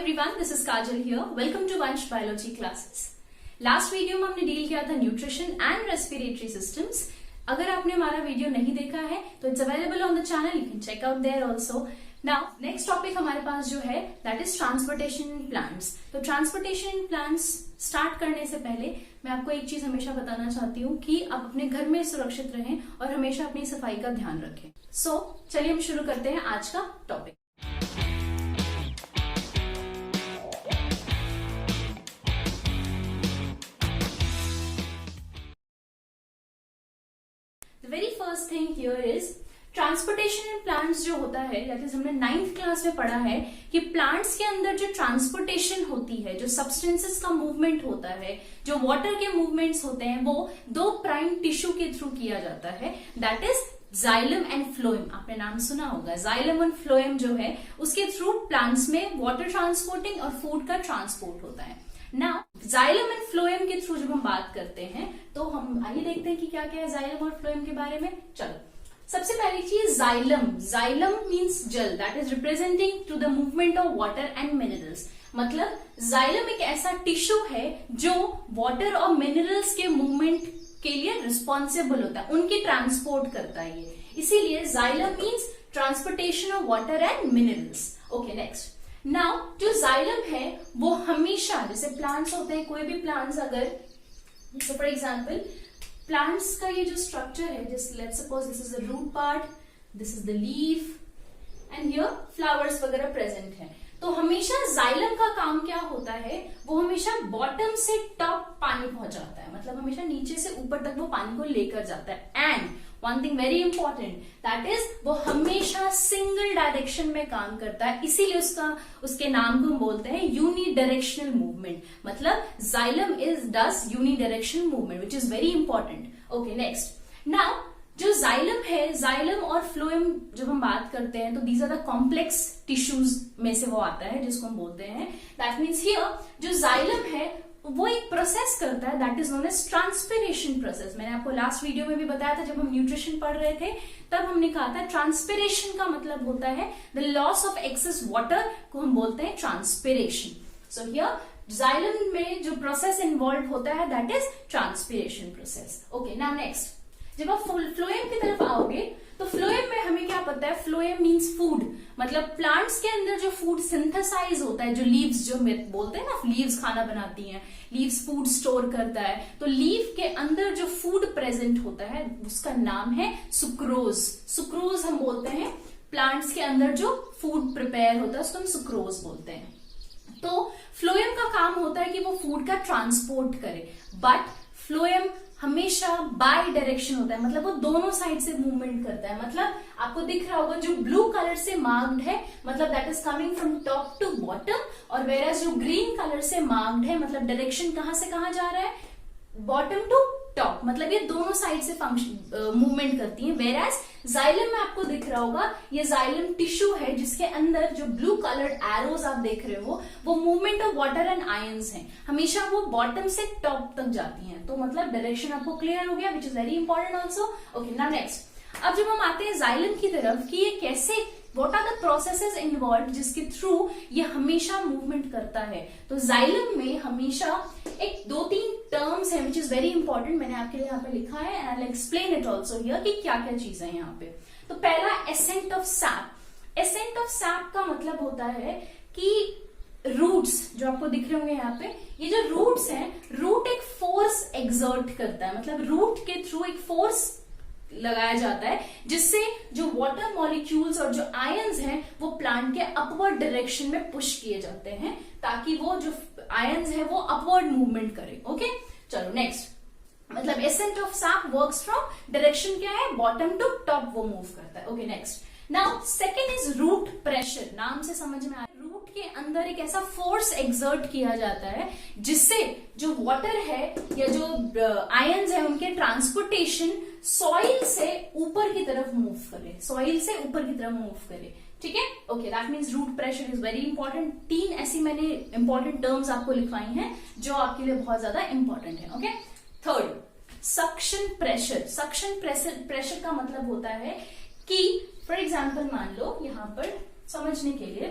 everyone, this is Kajal here. Welcome to Vansh Biology classes. Last video में हमने deal किया था nutrition and respiratory systems. अगर आपने हमारा वीडियो नहीं देखा है तो it's available on the channel, you can check out there also. Now next topic हमारे पास जो है that is transportation in plants. तो ट्रांसपोर्टेशन इन प्लांट्स स्टार्ट करने से पहले मैं आपको एक चीज हमेशा बताना चाहती हूँ कि आप अपने घर में सुरक्षित रहें और हमेशा अपनी सफाई का ध्यान रखें. सो चलिए हम शुरू करते हैं आज का topic. Very first thing here is transportation in plants जो होता है, दैट इज हमने 9th क्लास में पढ़ा है कि प्लांट्स के अंदर जो ट्रांसपोर्टेशन होती है, जो सब्सटेंसेस का मूवमेंट होता है, जो वाटर के मूवमेंट्स होते हैं, वो दो प्राइम टिश्यू के थ्रू किया जाता है. That is xylem and phloem. आपने नाम सुना होगा. जाइलम एंड फ्लोएम जो है उसके थ्रू प्लांट्स में वाटर ट्रांसपोर्टिंग और फूड का ट्रांसपोर्ट होता है. नाउ जाइलम एंड फ्लोएम के थ्रू जब हम बात करते हैं तो हम आइए देखते हैं कि क्या क्या है जाइलम और फ्लोएम के बारे में. चलो, सबसे पहली चीज जाइलम. जाइलम मीन्स जल, that is representing two the movement of water and minerals. मतलब जाइलम एक ऐसा टिश्यू है जो वाटर और मिनरल्स के मूवमेंट के लिए रिस्पॉन्सिबल होता है, उनकी ट्रांसपोर्ट करता है ये. इसीलिए xylem means transportation of water and minerals. Okay, next. Now जो जाइलम है वो हमेशा, जैसे प्लांट्स होते हैं, कोई भी प्लांट्स अगर, जैसे फॉर एग्जांपल प्लांट्स का ये जो स्ट्रक्चर है, जैसे let's suppose this is the root part, this is the leaf and here flowers वगैरह प्रेजेंट है. तो हमेशा जाइलम का काम क्या होता है, वो हमेशा बॉटम से टॉप पानी पहुंचाता है. मतलब हमेशा नीचे से ऊपर तक वो पानी को लेकर जाता है. And one thing very important, that is वो हमेशा सिंगल डायरेक्शन में काम करता है. इसीलिए उसके नाम को हम बोलते हैं यूनिडायरेक्शनल मूवमेंट. मतलब xylem does unidirectional movement, which is very important. Okay, next. Now जो जाइलम है, जाइलम और फ्लोएम जब हम बात करते हैं तो these are the complex tissues में से वो आता है जिसको हम बोलते हैं. दैट मीन्स हियर जो जाइलम है वो एक प्रोसेस करता है that is known as transpiration process. मैंने आपको लास्ट वीडियो में भी बताया था जब हम न्यूट्रिशन पढ़ रहे थे, तब हमने कहा था ट्रांसपिरेशन का मतलब होता है the loss of excess water को हम बोलते हैं ट्रांसपिरेशन. सो हियर जाइलम में जो प्रोसेस इन्वॉल्व होता है that is transpiration process. Okay, now next. जब आप फ्लोएम की तरफ आओगे तो फ्लोएम में हमें क्या पता है, फ्लोएम मीन्स फूड. मतलब प्लांट्स के अंदर जो फूड सिंथेसाइज होता है, जो लीव्स जो बोलते हैं ना, लीव्स खाना बनाती हैं, लीव्स फूड स्टोर करता है, तो लीव के अंदर जो फूड प्रेजेंट होता है उसका नाम है सुक्रोज. सुक्रोज हम बोलते हैं. प्लांट्स के अंदर जो फूड प्रिपेयर होता है उसको हम सुक्रोज बोलते हैं. तो फ्लोएम का काम होता है कि वो फूड का ट्रांसपोर्ट करे, बट फ्लोएम हमेशा बाय डायरेक्शन होता है. मतलब वो दोनों साइड से मूवमेंट करता है. मतलब आपको दिख रहा होगा जो ब्लू कलर से मार्क्ड है, मतलब that is coming from top to bottom, और वेराज जो ग्रीन कलर से मार्क्ड है, मतलब डायरेक्शन कहां से कहां जा रहा है, बॉटम टू टॉप. मतलब ये दोनों साइड से फंक्शन मूवमेंट करती है. वेराज जाइलम में आपको दिख रहा होगा ये जाइलम टिश्यू है जिसके अंदर जो ब्लू कलर्ड एरोज आप देख रहे हो वो movement of water and ions हैं. हमेशा वो बॉटम से टॉप तक जाती हैं. तो मतलब डायरेक्शन आपको क्लियर हो गया, विच is very important also. Okay, now next. अब जब हम आते हैं जाइलम की तरफ कि ये कैसे, what are the processes involve जिसके थ्रू ये हमेशा मूवमेंट करता है. तो जाइलम में हमेशा एक 2-3 टर्म्स है विच इज वेरी इंपॉर्टेंट. मैंने आपके लिए यहाँ पे लिखा है and I will explain it also here कि क्या क्या चीजें हैं यहाँ पे. तो पहला accent of SAP. Accent of SAP का मतलब होता है कि रूट्स जो आपको दिख रहे होंगे यहाँ पे, ये जो रूट्स हैं, रूट एक फोर्स एक्सर्ट करता है. मतलब रूट के थ्रू एक फोर्स लगाया जाता है जिससे जो वाटर मॉलिक्यूल्स और जो आयंस हैं वो प्लांट के अपवर्ड डायरेक्शन में पुश किए जाते हैं ताकि वो जो आयंस है वो अपवर्ड मूवमेंट करे. ओके, चलो नेक्स्ट. मतलब ascent of sap works from direction क्या है, बॉटम टू टॉप वो मूव करता है. Okay, next. Now second is root pressure. नाम से समझ में आ रहा है, रूट के अंदर एक ऐसा फोर्स एक्सर्ट किया जाता है जिससे जो वाटर है या जो आयंस है उनके ट्रांसपोर्टेशन सॉइल से ऊपर की तरफ मूव करे, सॉइल से ऊपर की तरफ मूव करे. ठीक है. Okay, that means root pressure is very important. 3 ऐसी मैंने इंपॉर्टेंट टर्म्स आपको लिखवाई हैं जो आपके लिए बहुत ज्यादा इंपॉर्टेंट है. Okay, third suction pressure. Suction pressure का मतलब होता है कि फॉर एग्जाम्पल मान लो यहां पर समझने के लिए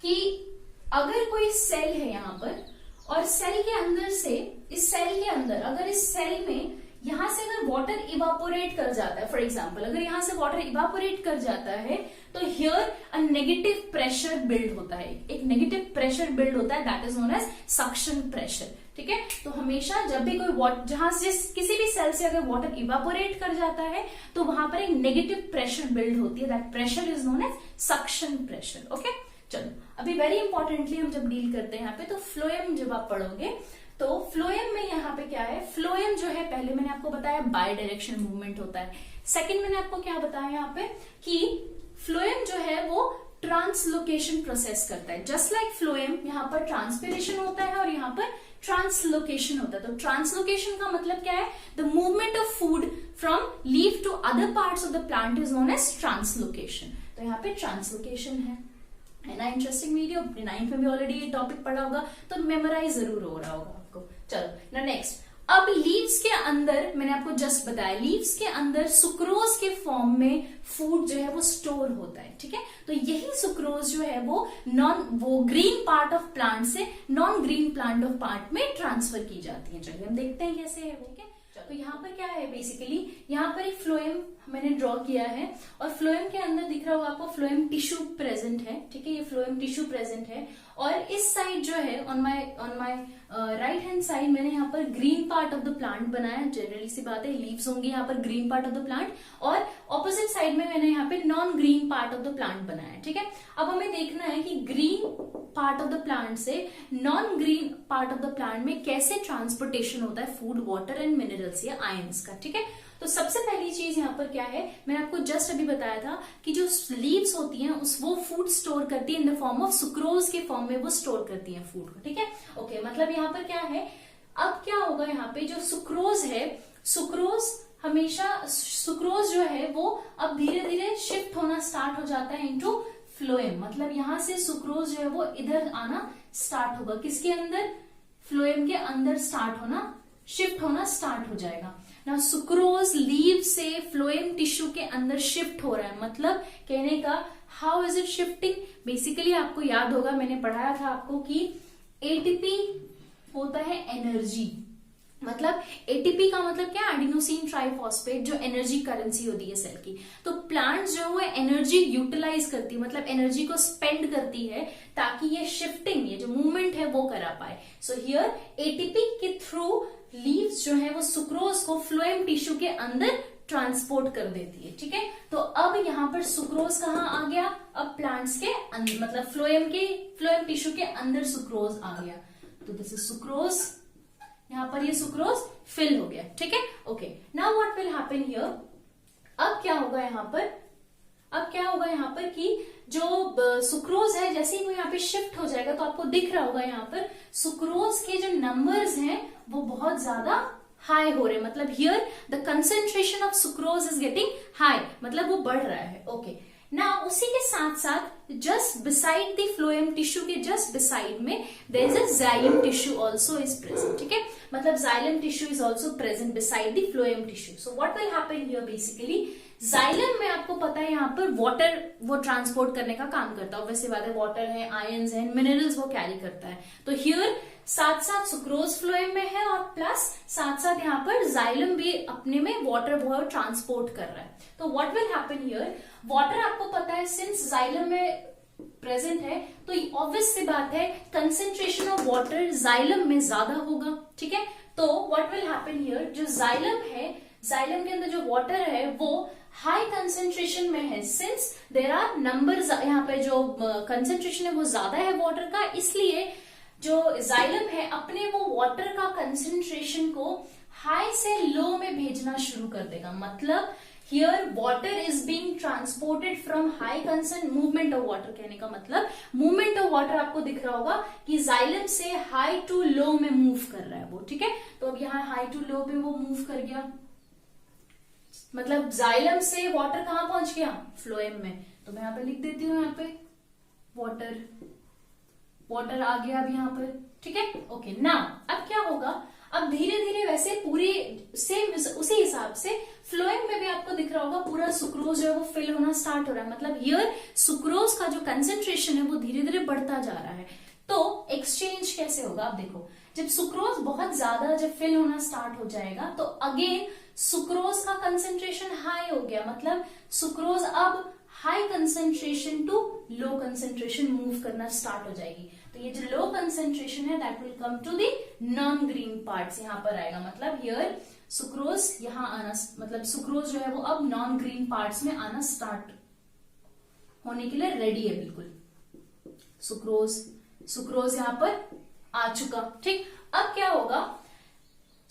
कि अगर कोई सेल है यहाँ पर और सेल के अंदर से, इस सेल के अंदर अगर इस सेल में यहां से अगर वाटर इवापोरेट कर जाता है, फॉर एग्जाम्पल अगर यहां से वाटर इवापोरेट कर जाता है तो here a negative pressure build होता है, एक नेगेटिव प्रेशर बिल्ड होता है, that is known as suction pressure. ठीक है, तो हमेशा जब भी कोई वाटर, जहां से किसी भी सेल से अगर वाटर इवापोरेट कर जाता है तो वहां पर एक नेगेटिव प्रेशर बिल्ड होती है, that pressure is known as suction pressure. Okay, चलो अभी वेरी इंपॉर्टेंटली हम जब डील करते हैं यहाँ पे, तो फ्लोएम जब आप पढ़ोगे तो फ्लोएम में यहाँ पे क्या है, फ्लोएम जो है पहले मैंने आपको बताया बाय डायरेक्शन मूवमेंट होता है। सेकंड मैंने आपको क्या बताया यहाँ पे कि फ्लोएम जो है वो ट्रांसलोकेशन प्रोसेस करता है। जस्ट लाइक फ्लोएम यहाँ पर ट्रांसपिरेशन होता है और यहाँ पर ट्रांसलोकेशन होता है। तो ट्रांसलोकेशन का मतलब क्या है, the movement of food from leaf to other parts of the plant is known as translocation. तो यहाँ पे ट्रांसलोकेशन है ना, इंटरेस्टिंग वीडियो, 9th में भी ऑलरेडी ये टॉपिक पढ़ा होगा तो मेमोराइज जरूर हो रहा होगा आपको। चलो ना नेक्स्ट, अब लीव्स के अंदर मैंने आपको जस्ट बताया, लीव्स के अंदर सुक्रोज के फॉर्म में फूड जो है वो स्टोर होता है। ठीक है, तो यही सुक्रोज जो है वो ग्रीन पार्ट ऑफ प्लांट से non green plant of part में ट्रांसफर की जाती है। चलिए हम देखते हैं कैसे है वो। तो यहाँ पर क्या है, बेसिकली यहाँ पर एक फ्लोएम मैंने ड्रॉ किया है और फ्लोएम के अंदर दिख रहा होगा आपको फ्लोएम टिश्यू प्रेजेंट है। ठीक है, ये फ्लोएम टिश्यू प्रेजेंट है और इस साइड जो है on my right hand side मैंने यहाँ पर green part of the plant बनाया। जनरली सी बात है, लीव्स होंगी यहाँ पर green part of the plant और ऑपोजिट साइड में मैंने यहाँ पे non green part of the plant बनाया। ठीक है, अब हमें देखना है कि green part of the plant से non green part of the plant में कैसे ट्रांसपोर्टेशन होता है फूड, वाटर एंड मिनरल्स या आयंस का। ठीक है, तो सबसे पहली चीज यहाँ पर क्या है, मैंने आपको जस्ट अभी बताया था कि जो लीव्स होती हैं वो फूड स्टोर करती है in the form of sucrose के फॉर्म में वो स्टोर करती हैं फूड को। ठीक है, ओके, मतलब यहाँ पर क्या है, अब क्या होगा यहाँ पे जो सुक्रोज है, सुक्रोज जो है वो अब धीरे धीरे शिफ्ट होना स्टार्ट हो जाता है इनटू फ्लोएम। मतलब यहां से सुक्रोज जो है वो इधर आना स्टार्ट होगा, किसके अंदर, फ्लोएम के अंदर शिफ्ट होना स्टार्ट हो जाएगा ना। सुक्रोज लीव से फ्लोएम टिश्यू के अंदर शिफ्ट हो रहा है, मतलब कहने का how is it shifting, basically आपको याद होगा मैंने पढ़ाया था आपको कि एटीपी होता है एनर्जी, मतलब एटीपी का मतलब क्या, एडिनोसिन ट्राइफॉस्फेट, जो एनर्जी करेंसी होती है सेल की। तो प्लांट्स जो है एनर्जी यूटिलाइज करती है, मतलब एनर्जी को स्पेंड करती है ताकि ये शिफ्टिंग, ये जो मूवमेंट है वो करा पाए। सो हियर एटीपी के थ्रू लीव्स जो है वो सुक्रोज को फ्लोएम टिश्यू के अंदर ट्रांसपोर्ट कर देती है। ठीक है, तो अब यहाँ पर सुक्रोज कहाँ आ गया, अब प्लांट्स के अंदर, मतलब फ्लोएम टिश्यू के अंदर सुक्रोज आ गया। तो दिस इज सुक्रोज, यहाँ पर ये सुक्रोज फिल हो गया। ठीक है, okay, now what will happen here, अब क्या होगा यहाँ पर कि जो सुक्रोज है जैसे ही वो यहाँ पे शिफ्ट हो जाएगा तो आपको दिख रहा होगा यहाँ पर सुक्रोज के जो नंबर्स हैं वो बहुत ज्यादा हाई हो रहे हैं, मतलब here the concentration of sucrose is getting high, मतलब वो बढ़ रहा है। ओके, ना उसी के साथ साथ just beside the phloem tissue के जस्ट बिसाइड में there is a xylem tissue also is present. ठीक है, मतलब xylem tissue is also present beside the phloem tissue. So what will happen here, basically xylem में आपको पता है यहाँ पर वाटर वो ट्रांसपोर्ट करने का काम करता है, वैसे बात है वाटर है, आयंस है, मिनरल्स वो कैरी करता है। तो हियर साथ साथ सुक्रोज फ्लोएम में है और प्लस साथ साथ यहाँ पर जाइलम भी अपने में वाटर वो ट्रांसपोर्ट कर रहा है। तो what will happen here, water आपको पता है सिंस जाइलम में प्रेजेंट है तो ऑब्वियस सी बात है कंसेंट्रेशन ऑफ वाटर जाइलम में ज्यादा होगा। ठीक है, तो व्हाट विल हैपन हियर, जो जाइलम है, जाइलम के अंदर जो वाटर है वो हाई कंसेंट्रेशन में है, सिंस देयर आर नंबर्स, यहाँ पे जो कंसेंट्रेशन है वो ज्यादा है वाटर का, इसलिए जो जाइलम है अपने वो वाटर का कंसेंट्रेशन को हाई से लो में भेजना शुरू कर देगा। मतलब here water is being transported from high consent movement of water, कहने का मतलब मूवमेंट ऑफ वाटर आपको दिख रहा होगा कि जाइलम से हाई टू लो में मूव कर रहा है वो। ठीक है, तो अब यहाँ हाई टू लो पे वो मूव कर गया, मतलब जाइलम से वाटर कहां पहुंच गया, फ्लोएम में। तो मैं यहाँ पे लिख देती हूँ, यहाँ पे वाटर आ गया अब यहाँ पर। ठीक है, ओके, ना अब क्या होगा, अब धीरे धीरे वैसे पूरे सेम उसी हिसाब से फ्लोएम में भी आपको दिख रहा होगा पूरा सुक्रोज जो है वो फिल होना स्टार्ट हो रहा है, मतलब हियर सुक्रोज का जो कंसेंट्रेशन है वो धीरे धीरे बढ़ता जा रहा है। तो एक्सचेंज कैसे होगा आप देखो, जब सुक्रोज बहुत ज्यादा जब फिल होना स्टार्ट हो जाएगा तो अगेन सुक्रोज का कंसेंट्रेशन हाई हो गया, मतलब सुक्रोज अब high concentration to low concentration move करना स्टार्ट हो जाएगी। तो ये जो लो कंसेंट्रेशन है that will come to the non green parts, यहाँ पर आएगा, मतलब हियर सुक्रोज यहाँ आना, मतलब सुक्रोज जो है वो अब नॉन ग्रीन पार्ट्स में आना स्टार्ट होने के लिए रेडी है बिल्कुल। सुक्रोज यहाँ पर आ चुका। ठीक, अब क्या होगा,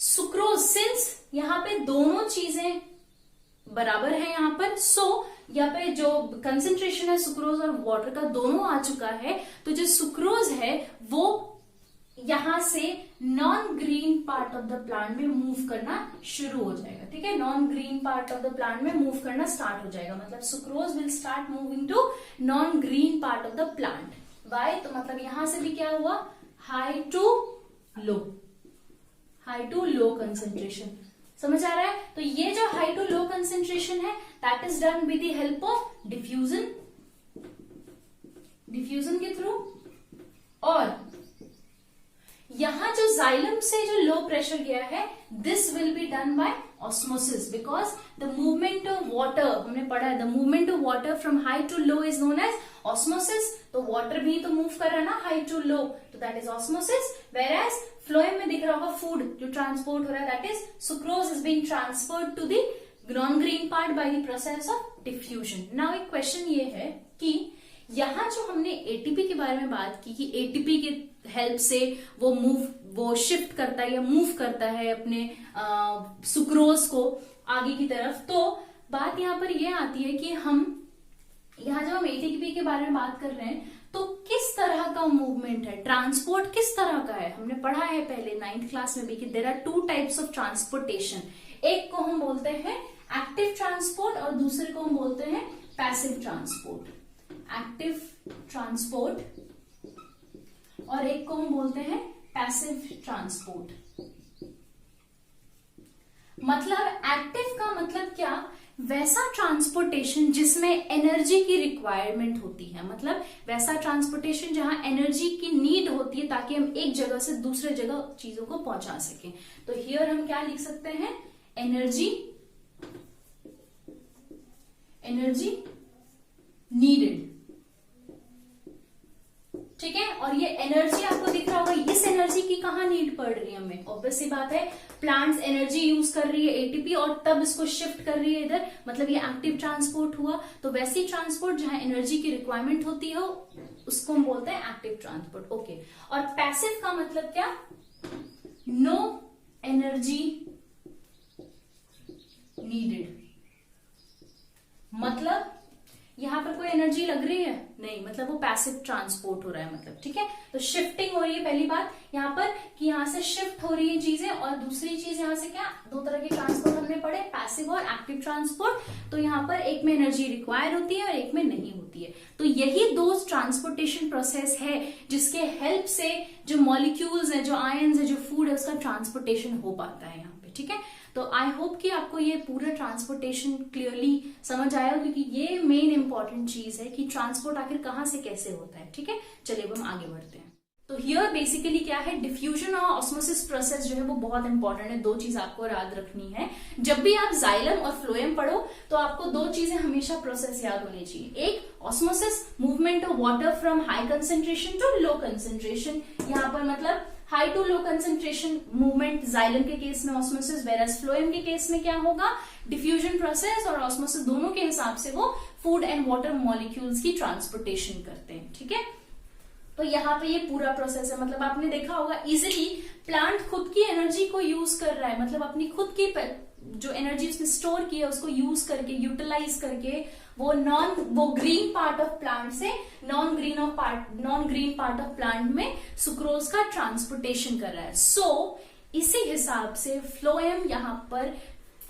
सुक्रोज सिंस यहाँ पे दोनों चीजें बराबर है यहाँ पर, सो यहाँ पे जो कंसेंट्रेशन है सुक्रोज और वाटर का दोनों आ चुका है, तो जो सुक्रोज है वो यहां से non green part of the plant में मूव करना शुरू हो जाएगा। ठीक है, non green part of the plant में मूव करना स्टार्ट हो जाएगा, मतलब sucrose will start moving to non green part of the plant. By, तो मतलब यहां से भी क्या हुआ, हाई टू लो कंसेंट्रेशन। समझ आ रहा है? तो ये जो हाई टू लो कंसेंट्रेशन है that is done with the help of diffusion के थ्रू, और यहां जो जाइलम से जो लो प्रेशर गया है this will be done by osmosis, because the movement of water, हमने पढ़ा है the movement of water from high to low is known as osmosis. तो वाटर भी तो मूव कर रहा है ना हाई टू लो, तो that is osmosis. Whereas phloem में दिख रहा होगा फूड जो ट्रांसपोर्ट हो रहा है that is sucrose is being transferred to the non green part by the process of diffusion. Now एक क्वेश्चन ये है कि यहां जो हमने एटीपी के बारे में बात की कि एटीपी के हेल्प से वो शिफ्ट करता है या मूव करता है अपने सुक्रोज को आगे की तरफ, तो बात यहां पर यह आती है कि जब हम एटीपी के बारे में बात कर रहे हैं तो किस तरह का मूवमेंट है, ट्रांसपोर्ट किस तरह का है। हमने पढ़ा है पहले 9th क्लास में भी कि there are 2 types of transportation, एक को हम बोलते हैं एक्टिव ट्रांसपोर्ट और दूसरे को हम बोलते हैं पैसिव ट्रांसपोर्ट। एक्टिव ट्रांसपोर्ट और एक को हम बोलते हैं पैसिव ट्रांसपोर्ट। मतलब एक्टिव का मतलब क्या, वैसा ट्रांसपोर्टेशन जिसमें एनर्जी की रिक्वायरमेंट होती है, मतलब वैसा ट्रांसपोर्टेशन जहां एनर्जी की नीड होती है ताकि हम एक जगह से दूसरे जगह चीजों को पहुंचा सकें। तो हियर हम क्या लिख सकते हैं, एनर्जी नीडेड। ठीक है, और ये एनर्जी आपको दिख रहा होगा, इस एनर्जी की कहां नीड पड़ रही है हमें, ऑब्वियस सी बात है प्लांट्स एनर्जी यूज कर रही है एटीपी और तब इसको शिफ्ट कर रही है इधर, मतलब ये एक्टिव ट्रांसपोर्ट हुआ। तो वैसी ट्रांसपोर्ट जहां एनर्जी की रिक्वायरमेंट होती है उसको हम बोलते हैं एक्टिव ट्रांसपोर्ट। ओके, और पैसिव का मतलब क्या, नो एनर्जी नीडेड, मतलब यहां पर कोई एनर्जी लग रही है नहीं, मतलब वो पैसिव ट्रांसपोर्ट हो रहा है, मतलब ठीक है। तो शिफ्टिंग हो रही है पहली बात यहां पर कि यहां से शिफ्ट हो रही है चीजें, और दूसरी चीज यहां से क्या, 2 तरह के ट्रांसपोर्ट हमने पढ़े, पैसिव और एक्टिव ट्रांसपोर्ट। तो यहां पर एक में एनर्जी रिक्वायर होती है और एक में नहीं होती है। तो यही 2 ट्रांसपोर्टेशन प्रोसेस है जिसके हेल्प से जो मॉलिक्यूल्स है, जो आयंस है, जो फूड है, उसका ट्रांसपोर्टेशन हो पाता है यहाँ पे। ठीक है, तो आई होप कि आपको ये पूरा ट्रांसपोर्टेशन क्लियरली समझ आया, क्योंकि ये मेन इंपॉर्टेंट चीज है कि ट्रांसपोर्ट आखिर कहां से कैसे होता है। ठीक है, चलिए अब हम आगे बढ़ते हैं। तो हियर बेसिकली क्या है, डिफ्यूजन और ऑस्मोसिस प्रोसेस जो है वो बहुत इंपॉर्टेंट है। 2 चीज आपको याद रखनी है, जब भी आप जाइलम और फ्लोएम पढ़ो तो आपको 2 चीजें हमेशा प्रोसेस याद होनी चाहिए। एक osmosis, movement of water from high concentration to low concentration, यहाँ पर मतलब high to low concentration movement xylem के केस में ऑस्मोसिस, वेरस फ्लोएम के केस में क्या होगा, डिफ्यूजन प्रोसेस, और ऑस्मोसिस दोनों के हिसाब से वो फूड एंड वाटर मॉलिक्यूल्स की ट्रांसपोर्टेशन करते हैं। ठीक है, तो यहाँ पे ये पूरा प्रोसेस है, मतलब आपने देखा होगा इजिली प्लांट खुद की एनर्जी को यूज कर रहा है, मतलब अपनी खुद की जो एनर्जी उसने स्टोर की है उसको यूज करके, यूटिलाइज करके वो ग्रीन पार्ट ऑफ प्लांट से non green part of plant में सुक्रोज का ट्रांसपोर्टेशन कर रहा है। सो इसी हिसाब से फ्लोएम यहाँ पर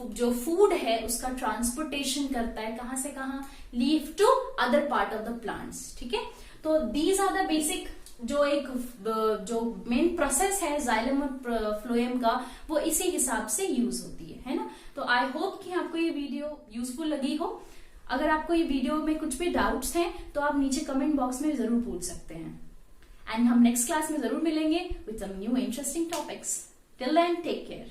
जो फूड है उसका ट्रांसपोर्टेशन करता है, कहां से कहां, leaf to other part of the plants. ठीक है, तो दीज आर द बेसिक जो मेन प्रोसेस है जाइलम और फ्लोएम का, वो इसी हिसाब से यूज होती है ना। तो आई होप कि आपको ये वीडियो यूजफुल लगी हो। अगर आपको ये वीडियो में कुछ भी डाउट्स हैं तो आप नीचे कमेंट बॉक्स में जरूर पूछ सकते हैं। एंड हम नेक्स्ट क्लास में जरूर मिलेंगे with some new interesting topics. Till then take care.